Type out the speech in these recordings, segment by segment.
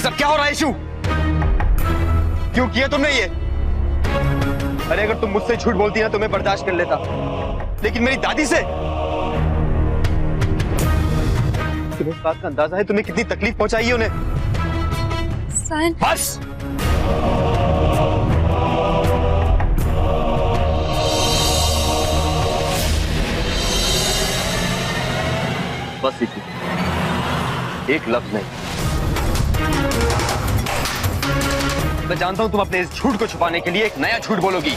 सब क्या हो रहा है इशू? क्यों किया तुमने ये? अरे अगर तुम मुझसे झूठ बोलती ना तो मैं बर्दाश्त कर लेता, लेकिन मेरी दादी से? तुम्हें इस बात का अंदाजा है तुम्हें कितनी तकलीफ पहुंचाई है उन्हें? बस बस इसी, एक लफ्ज नहीं। मैं जानता हूं तुम अपने इस झूठ को छुपाने के लिए एक नया झूठ बोलोगी।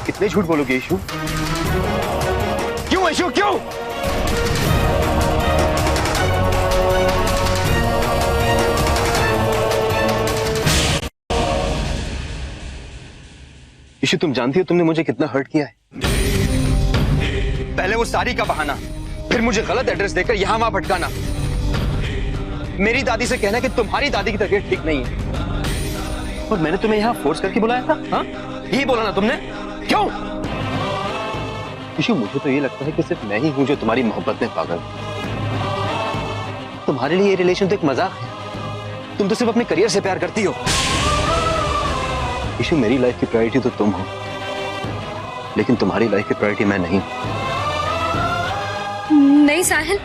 कितने झूठ बोलोगे इशू? क्यों इशू, क्यों? इशू तुम जानती हो तुमने मुझे कितना हर्ट किया है। पहले वो साड़ी का बहाना, फिर मुझे गलत एड्रेस देकर यहां वहां भटकाना, मेरी दादी से कहना कि तुम्हारी दादी की तबीयत ठीक नहीं है, और मैंने तुम्हें यहां फोर्स करके बुलाया था। हाँ, यही बोला ना तुमने? क्यों? इशू मुझे तो ये लगता है कि सिर्फ मैं ही हूं जो तुम्हारी मोहब्बत में पागल। तुम्हारे लिए ये रिलेशन तो एक मजाक है। तुम तो सिर्फ अपने करियर से प्यार करती हो। इशू मेरी लाइफ की प्रायोरिटी तो तुम हो, लेकिन तुम्हारी लाइफ की प्रायोरिटी मैं नहीं। नहीं साहिल,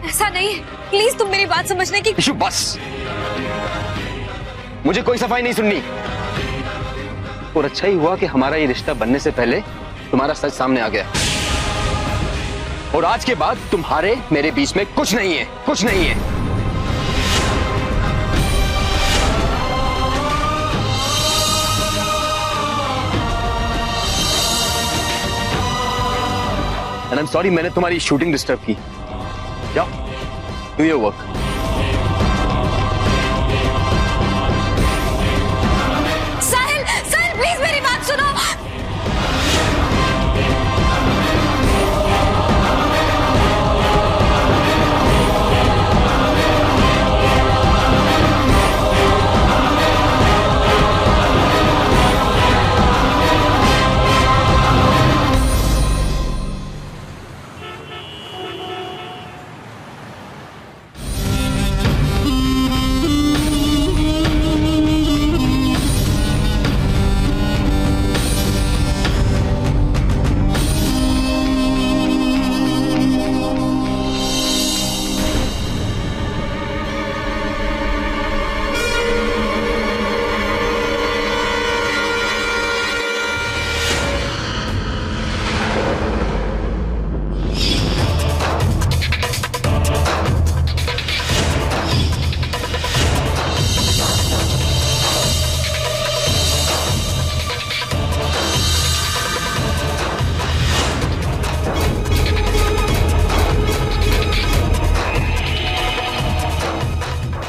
ऐसा नहीं है। प्लीज तुम मेरी बात समझने की। इशू बस, मुझे कोई सफाई नहीं सुननी। और अच्छा ही हुआ कि हमारा ये रिश्ता बनने से पहले तुम्हारा सच सामने आ गया, और आज के बाद तुम्हारे मेरे बीच में कुछ नहीं है, कुछ नहीं है। And I'm sorry मैंने तुम्हारी शूटिंग डिस्टर्ब की। जाओ, do your work. Sahil, Sahil please मेरी बात सुनो।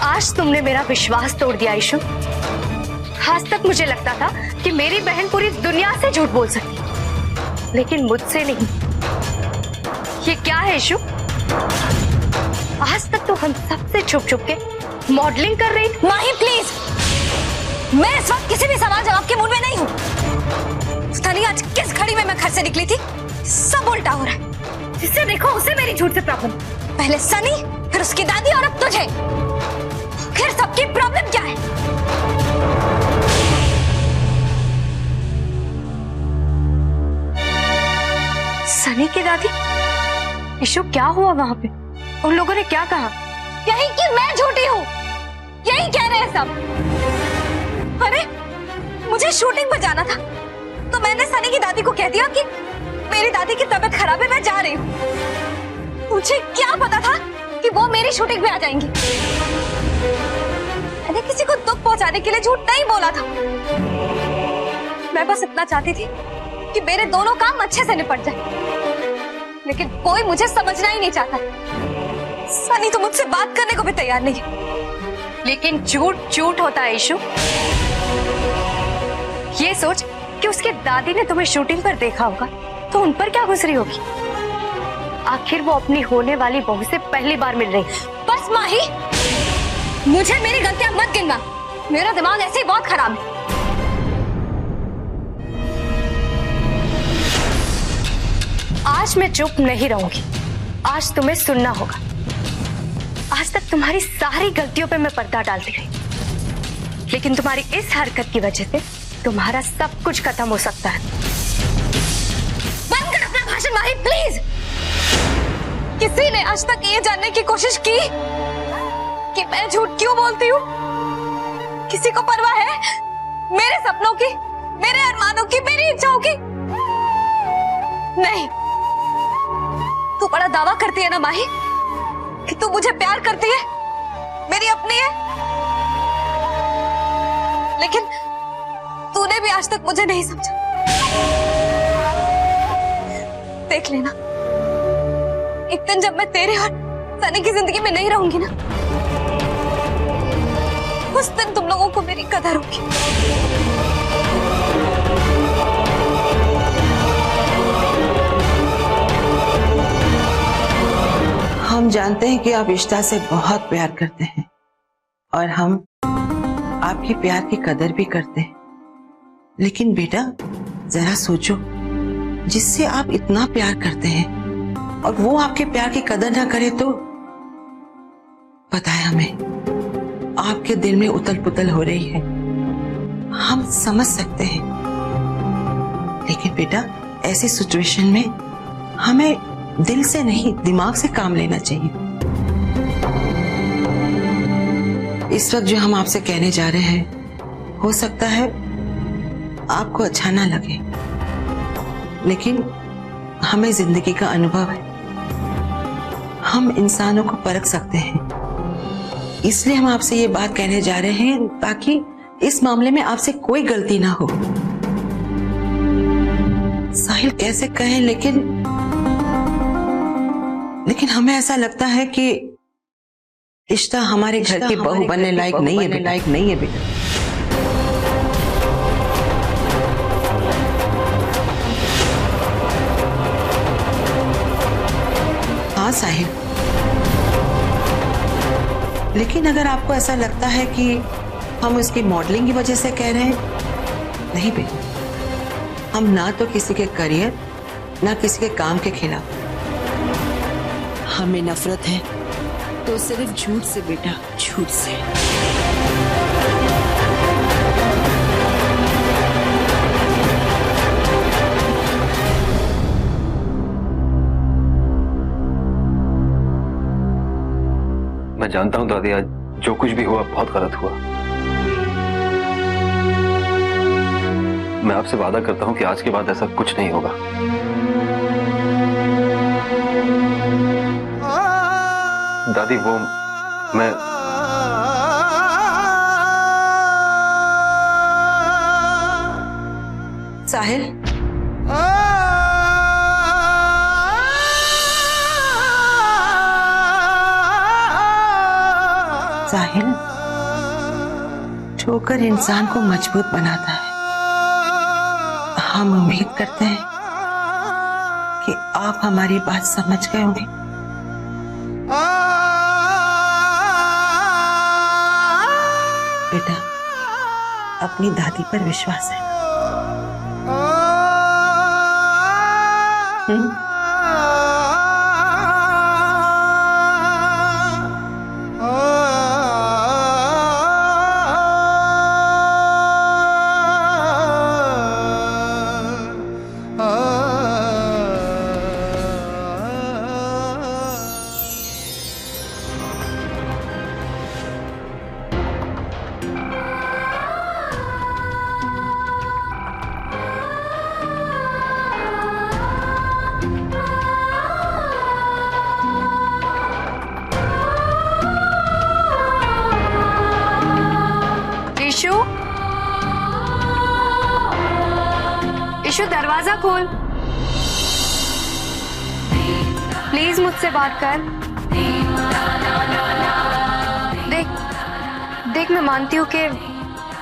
आज तुमने मेरा विश्वास तोड़ दिया इशू। आज तक मुझे लगता था कि मेरी बहन पूरी दुनिया से झूठ बोल सकती, लेकिन मुझसे नहीं। ये क्या है इशू? आज तक तो हम सबसे छुप छुप के मॉडलिंग कर रही थी। माही प्लीज, मैं इस वक्त किसी भी सवाल जवाब के मूड में नहीं हूँ। सनी आज किस घड़ी में मैं घर से निकली थी, सब उल्टा हो रहा है। जिससे देखो उसे मेरी झूठ से प्रॉब्लम। पहले सनी, फिर उसकी दादी, और अब तुझे। फिर सबकी प्रॉब्लम क्या है? सनी की दादी? इशू क्या हुआ वहां पे? उन लोगों ने क्या कहा? यही कि मैं झूठी हूँ, यही कह रहे हैं सब। अरे मुझे शूटिंग पर जाना था, तो मैंने सनी की दादी को कह दिया कि मेरी दादी की तबीयत खराब है, मैं जा रही हूँ। मुझे क्या पता था कि वो मेरी शूटिंग में आ जाएंगी। मैंने किसी को दुख पहुंचाने के लिए झूठ नहीं बोला था। मैं बस इतना चाहती थी कि मेरे दोनों काम अच्छे से निपट जाए, लेकिन कोई मुझे समझना ही नहीं चाहता। सनी तो मुझसे बात करने को भी तैयार नहीं है। लेकिन झूठ झूठ होता है इशू। ये सोच कि उसके दादी ने तुम्हें शूटिंग पर देखा होगा तो उन पर क्या गुजरी होगी। आखिर वो अपनी होने वाली बहू से पहली बार मिल रही है। बस माही, मुझे मेरी गलतियां मत गिनना। मेरा दिमाग ऐसे ही बहुत खराब है। आज मैं चुप नहीं रहूंगी। आज तुम्हें सुनना होगा। आज तक तुम्हारी सारी गलतियों पे मैं पर्दा डालती रही, लेकिन तुम्हारी इस हरकत की वजह से तुम्हारा सब कुछ खत्म हो सकता है। बंद कर अपना भाषण माही, प्लीज। किसी ने आज तक ये जानने की कोशिश की कि मैं झूठ क्यों बोलती हूँ? किसी को परवाह है मेरे सपनों की, मेरे अरमानों की, मेरी इच्छाओं की? नहीं। तू बड़ा दावा करती है ना माही कि तू मुझे प्यार करती है, मेरी अपनी है, लेकिन तूने भी आज तक मुझे नहीं समझा। देख लेना, एक दिन जब मैं तेरे और सनी की जिंदगी में नहीं रहूंगी ना, उस दिन तुम लोगों को मेरी कदर होगी। हम जानते हैं कि आप इश्ता से बहुत प्यार करते हैं और हम आपके प्यार की कदर भी करते हैं, लेकिन बेटा जरा सोचो, जिससे आप इतना प्यार करते हैं और वो आपके प्यार की कदर ना करे तो पता है हमें आपके दिल में उतल पुतल हो रही है, हम समझ सकते हैं, लेकिन बेटा ऐसी सिचुएशन में हमें दिल से नहीं दिमाग से काम लेना चाहिए। इस वक्त जो हम आपसे कहने जा रहे हैं हो सकता है आपको अच्छा ना लगे, लेकिन हमें जिंदगी का अनुभव है, हम इंसानों को परख सकते हैं, इसलिए हम आपसे ये बात कहने जा रहे हैं ताकि इस मामले में आपसे कोई गलती ना हो। साहिल कैसे कहें, लेकिन हमें ऐसा लगता है कि इश्ता हमारे घर की बहू बनने लायक नहीं है बेटा। हाँ साहिल, लेकिन अगर आपको ऐसा लगता है कि हम उसकी मॉडलिंग की वजह से कह रहे हैं, नहीं बेटा, हम ना तो किसी के करियर ना किसी के काम के खिलाफ, हमें नफरत है तो सिर्फ झूठ से बेटा, झूठ से। मैं जानता हूं दादी, आज जो कुछ भी हुआ बहुत गलत हुआ। मैं आपसे वादा करता हूं कि आज के बाद ऐसा कुछ नहीं होगा। दादी वो मैं साहिल, साहिल, ठोकर इंसान को मजबूत बनाता है। हम उम्मीद करते हैं कि आप हमारी बात समझ गए होंगे। बेटा अपनी दादी पर विश्वास है। इशू, दरवाजा खोल प्लीज, मुझसे बात कर। देख मैं मानती हूँ कि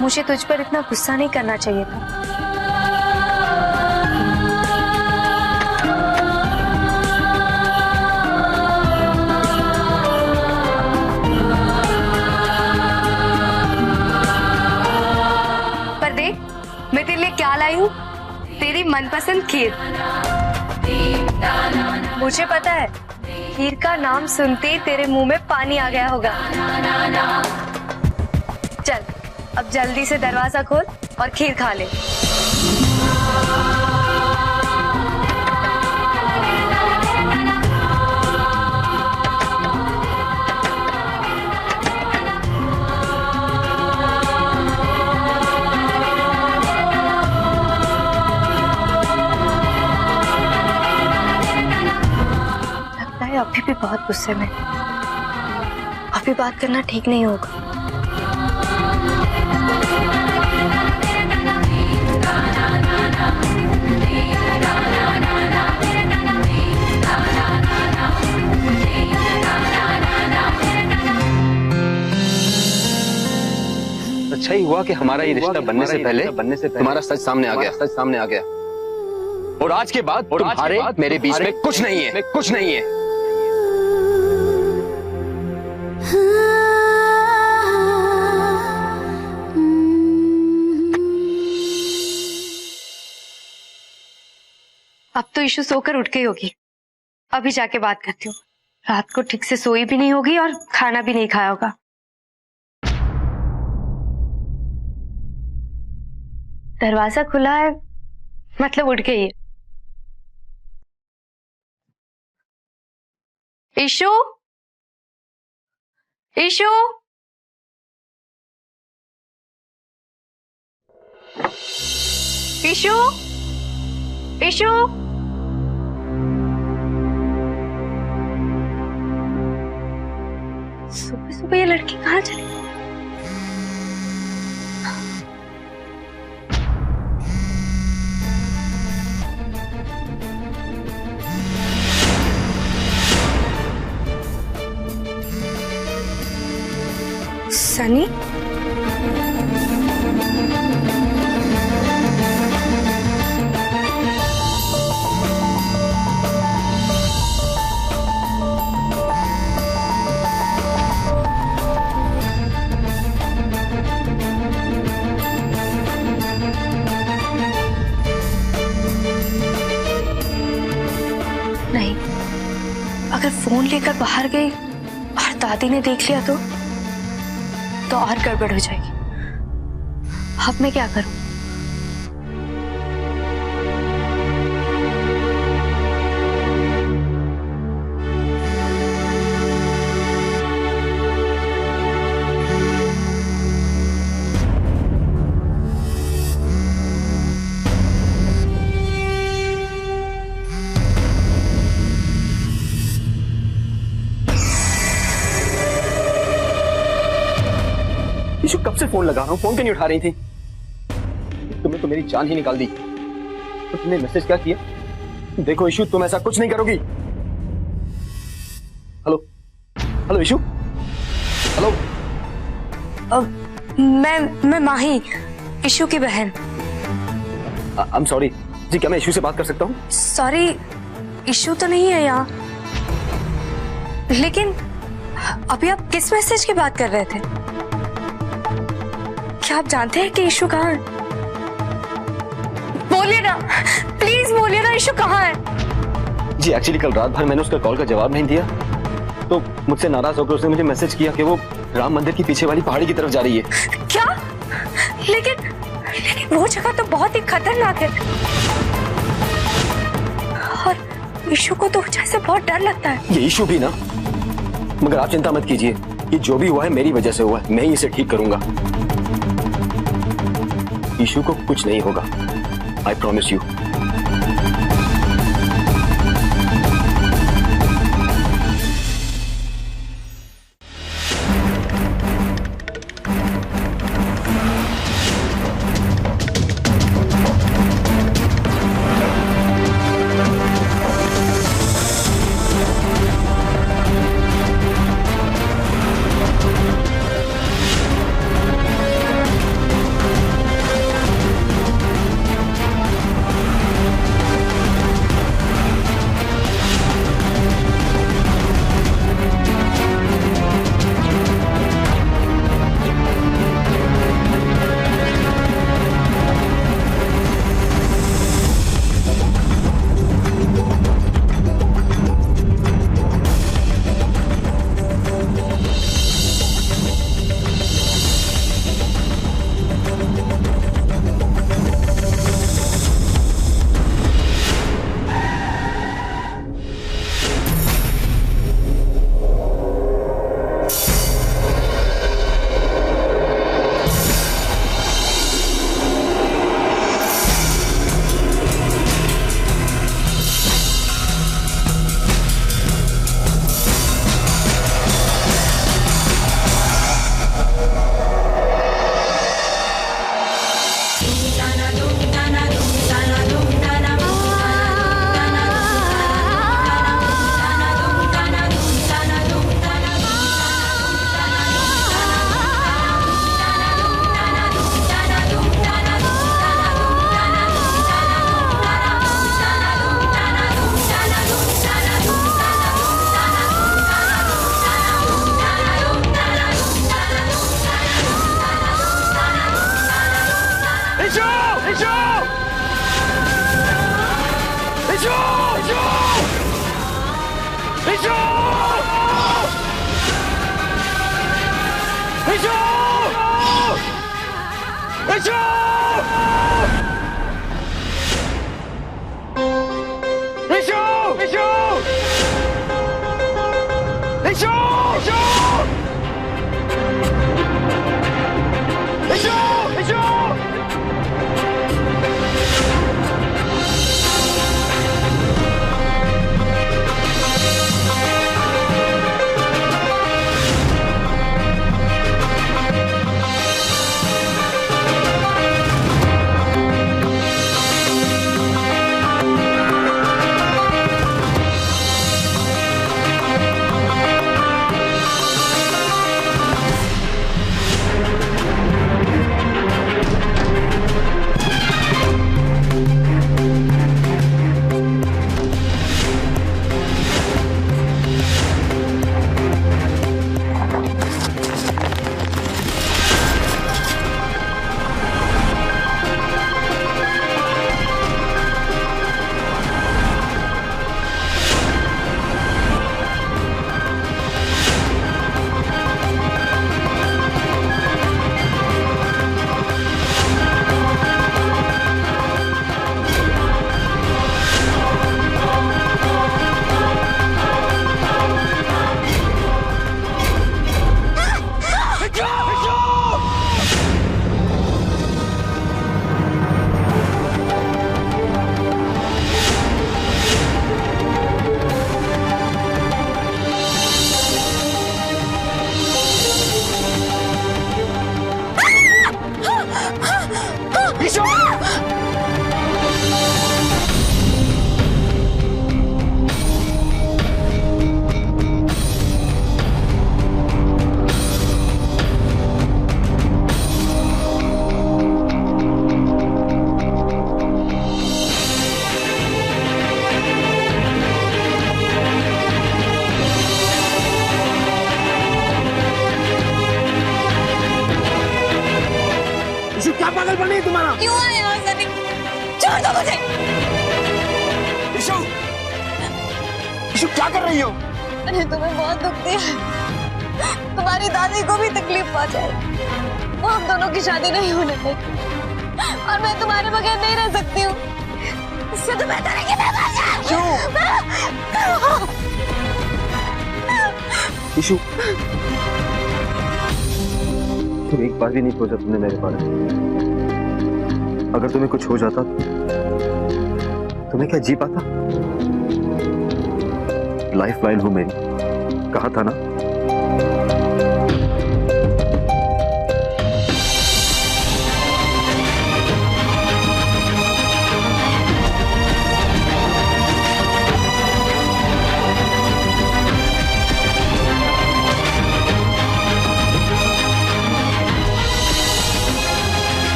मुझे तुझ पर इतना गुस्सा नहीं करना चाहिए था, पर देख मैं तेरे लिए क्या लाई हूँ, तेरी मनपसंद खीर। मुझे पता है खीर का नाम सुनते ही तेरे मुंह में पानी आ गया होगा। चल अब जल्दी से दरवाजा खोल और खीर खा ले। अभी भी बहुत गुस्से में, अभी बात करना ठीक नहीं होगा। अच्छा ही हुआ कि हमारा ये रिश्ता बनने से पहले तुम्हारा सच सामने आ गया। और आज के बाद तुम्हारे मेरे बीच में कुछ नहीं है। अब तो इशू सोकर उठ गई होगी, अभी जाके बात करती हूँ। रात को ठीक से सोई भी नहीं होगी और खाना भी नहीं खाया होगा। दरवाजा खुला है मतलब उठ गई है। इशू, इशू, इशू, इशू, सुबह सुबह ये लड़की कहाँ चली? सनी? नहीं, अगर फोन लेकर बाहर गई और दादी ने देख लिया तो और गड़बड़ हो जाएगी। अब मैं क्या करूं? इशू कब से फोन लगा रहा हूँ, फोन क्यों नहीं उठा रही थी? तुमने तो मेरी जान ही निकाल दी। तो तुमने मैसेज क्या किया? देखो इशू, तुम ऐसा कुछ नहीं करोगी। Hello hello issue, hello. मैं माही, इशू की बहन। आई एम सॉरी जी, क्या मैं इशू से बात कर सकता हूँ? सॉरी, इशू तो नहीं है यहाँ। लेकिन अभी आप किस मैसेज की बात कर रहे थे? क्या आप जानते हैं कि इशू कहाँ है? बोलिए ना, प्लीज बोलिए ना, इशू कहाँ है? जी एक्चुअली कल रात भर मैंने उसका कॉल का जवाब नहीं दिया, तो मुझसे नाराज होकर उसने मुझे मैसेज किया कि वो राम मंदिर की पीछे वाली पहाड़ी की तरफ जा रही है। क्या? लेकिन वो जगह तो बहुत ही खतरनाक है और इशू को तो ऊंचाई से बहुत डर लगता है। ये इशू भी ना, मगर आप चिंता मत कीजिए, ये जो भी हुआ है मेरी वजह से हुआ है, मैं ही इसे ठीक करूंगा। इशू को कुछ नहीं होगा, I promise you. Issue! Issue! Issue! Issue! Issue! Issue! Issue! Issue! क्या पागलपन है तुम्हारा? क्यों आए यहाँ सनी? छोड़ दो मुझे। इशू! इशू क्या कर रही हो? मैंने तुम्हें बहुत दुख दिया है। तुम्हारी दादी को भी तकलीफ पहुंचाई। वो हम दोनों की शादी नहीं होने देगी और मैं तुम्हारे बगैर नहीं रह सकती हूँ। इससे तो बेहतर है कि मैं मर जाऊं। इशू! तुम एक बार भी नहीं सोचा तुमने मेरे बारे में। अगर तुम्हें कुछ हो जाता तो मैं क्या जी पाता? लाइफ लाइन हो मेरी, कहा था ना।